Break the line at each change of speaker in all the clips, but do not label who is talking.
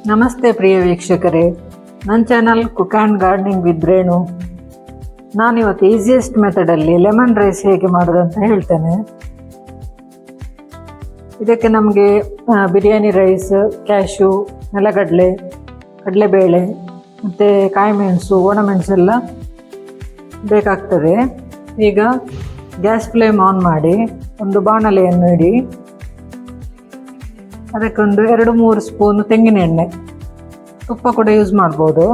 ನಮಸ್ತೆ ಪ್ರಿಯ ವೀಕ್ಷಕರೇ, ನನ್ನ channel cook and gardening with Renu. ನಾನಿವತ್ತು ಈಸಿಯೆಸ್ಟ್ ಮೆಥಡಲ್ಲಿ ಲೆಮನ್ ರೈಸ್ ಹೇಗೆ ಮಾಡೋದು ಅಂತ ಹೇಳ್ತೇನೆ. ಇದಕ್ಕೆ ನಮಗೆ ಬಿರಿಯಾನಿ ರೈಸ್, ಕ್ಯಾಶ್ಯೂ, ನೆಲಗಡಲೆ, ಕಡಲೆಬೇಳೆ ಮತ್ತು ಕಾಯಿಮೆಣಸು, ಒಣಮೆಣಸೆಲ್ಲ ಬೇಕಾಗ್ತದೆ. ಈಗ ಗ್ಯಾಸ್ ಫ್ಲೇಮ್ ಆನ್ ಮಾಡಿ ಒಂದು ಬಾಣಲೆಯನ್ನು ಇಡಿ. ಅದಕ್ಕೊಂದು 2-3 ಸ್ಪೂನು ತೆಂಗಿನ ಎಣ್ಣೆ, ತುಪ್ಪ ಕೂಡ ಯೂಸ್ ಮಾಡ್ಬೋದು.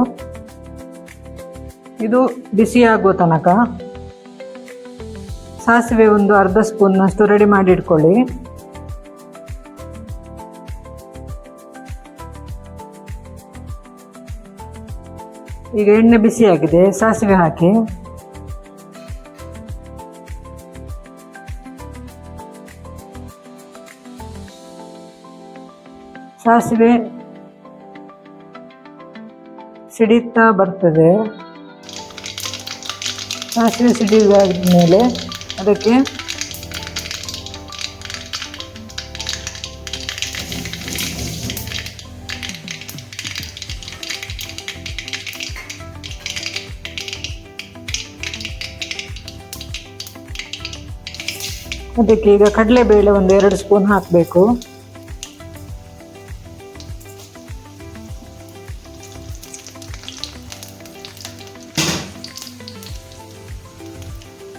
ಇದು ಬಿಸಿಯಾಗುವ ತನಕ ಸಾಸಿವೆ ಒಂದು ಅರ್ಧ ಸ್ಪೂನ್ನಷ್ಟು ರೆಡಿ ಮಾಡಿ ಇಟ್ಕೊಳ್ಳಿ. ಈಗ ಎಣ್ಣೆ ಬಿಸಿಯಾಗಿದೆ, ಸಾಸಿವೆ ಹಾಕಿ. ಸಾಸಿವೆ ಸಿಡಿತಾ ಬರ್ತದೆ. ಸಾಸಿವೆ ಸಿಡಿದಾದ ಮೇಲೆ ಅದಕ್ಕೆ ಈಗ ಕಡಲೆಬೇಳೆ ಒಂದು 2 ಸ್ಪೂನ್ ಹಾಕಬೇಕು.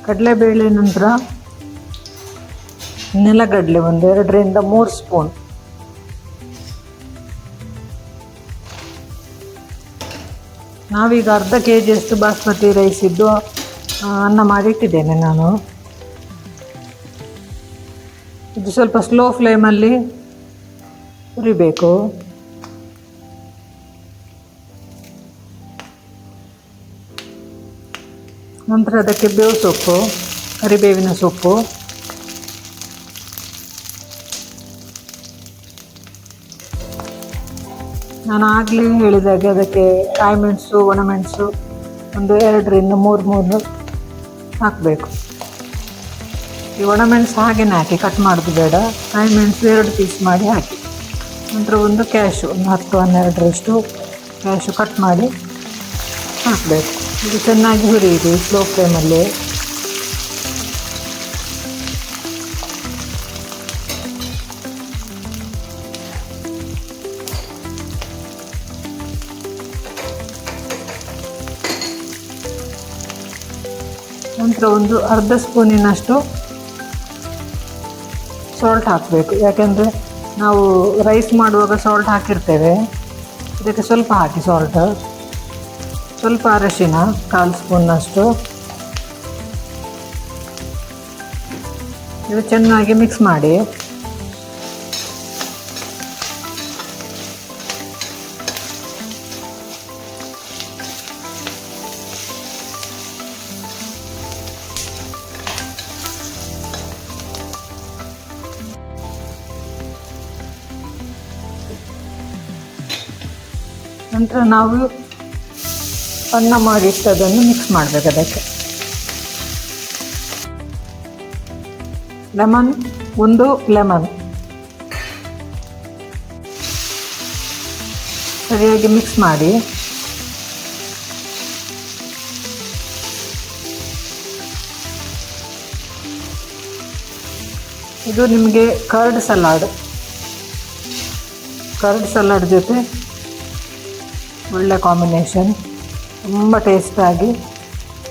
ಕಡಲೆಬೇಳೆ ನಂತರ ನೆಲಗಡಲೆ ಒಂದು 2-3 ಸ್ಪೂನ್. ನಾವೀಗ ಅರ್ಧ ಕೆಜಿಯಷ್ಟು ಬಾಸ್ಮತಿ ರೈಸ್ ಇದ್ದು ಅನ್ನ ಮಾಡಿಟ್ಟಿದ್ದೇನೆ ನಾನು. ಇದು ಸ್ವಲ್ಪ ಸ್ಲೋ ಫ್ಲೇಮಲ್ಲಿ ಹುರಿಬೇಕು. ನಂತರ ಅದಕ್ಕೆ ಬೇವು ಸೊಪ್ಪು, ಕರಿಬೇವಿನ ಸೊಪ್ಪು, ನಾನು ಆಗಲೇ ಹೇಳಿದಾಗೆ ಅದಕ್ಕೆ ಕಾಯಿಮೆಣಸು, ಒಣಮೆಣಸು ಒಂದು 2-3 ಹಾಕಬೇಕು. ಈ ಒಣಮೆಣಸು ಹಾಗೆಯೇ ಹಾಕಿ, ಕಟ್ ಮಾಡೋದು ಬೇಡ. ಕಾಯಿಮೆಣಸು 2 ಪೀಸ್ ಮಾಡಿ ಹಾಕಿ. ನಂತರ ಒಂದು ಕ್ಯಾಶು, ಒಂದು 10-12ರಷ್ಟು ಕ್ಯಾಶು ಕಟ್ ಮಾಡಿ ಹಾಕಬೇಕು. ಇದು ಚೆನ್ನಾಗಿ ಹುರಿಯಿರಿ ಸ್ಲೋ ಫ್ಲೇಮಲ್ಲಿ. ನಂತರ ಒಂದು ಅರ್ಧ ಸ್ಪೂನಿನಷ್ಟು ಸಾಲ್ಟ್ ಹಾಕಬೇಕು. ಯಾಕೆಂದರೆ ನಾವು ರೈಸ್ ಮಾಡುವಾಗ ಸಾಲ್ಟ್ ಹಾಕಿರ್ತೇವೆ. ಇದಕ್ಕೆ ಸ್ವಲ್ಪ ಹಾಕಿ ಸಾಲ್ಟ್. ಸ್ವಲ್ಪ ಅರಶಿನ 1/4 ಸ್ಪೂನ್ನಷ್ಟು. ಇದು ಚೆನ್ನಾಗಿ ಮಿಕ್ಸ್ ಮಾಡಿ. ನಂತರ ನಾವು ಅನ್ನ ಮಾಡಿಟ್ಟದನ್ನು ಮಿಕ್ಸ್ ಮಾಡಬೇಕು. ಅದಕ್ಕೆ ಒಂದು ಲೆಮನ್ ಸರಿಯಾಗಿ ಮಿಕ್ಸ್ ಮಾಡಿ. ಇದು ನಿಮಗೆ ಕರ್ಡ್ ಸಲಾಡ್ ಜೊತೆ ಒಳ್ಳೆ ಕಾಂಬಿನೇಷನ್, ತುಂಬ ಟೇಸ್ಟಾಗಿ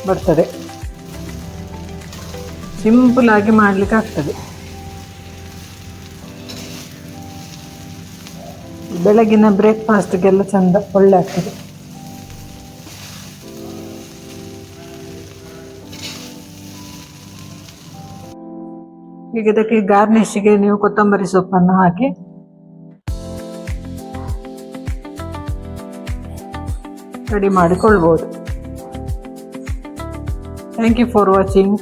ಬರ್ತದೆ. ಸಿಂಪಲಾಗಿ ಮಾಡಲಿಕ್ಕೆ ಆಗ್ತದೆ. ಬೆಳಗಿನ ಬ್ರೇಕ್ಫಾಸ್ಟ್ಗೆಲ್ಲ ಚೆಂದ ಒಳ್ಳೆ ಆಗ್ತದೆ. ಈಗ ಇದಕ್ಕೆ ಗಾರ್ನಿಷ್ಗೆ ನೀವು ಕೊತ್ತಂಬರಿ ಸೊಪ್ಪನ್ನು ಹಾಕಿ ರೆಡಿ ಮಾಡಿಕೊಳ್ಬೋದು. Thank you for watching.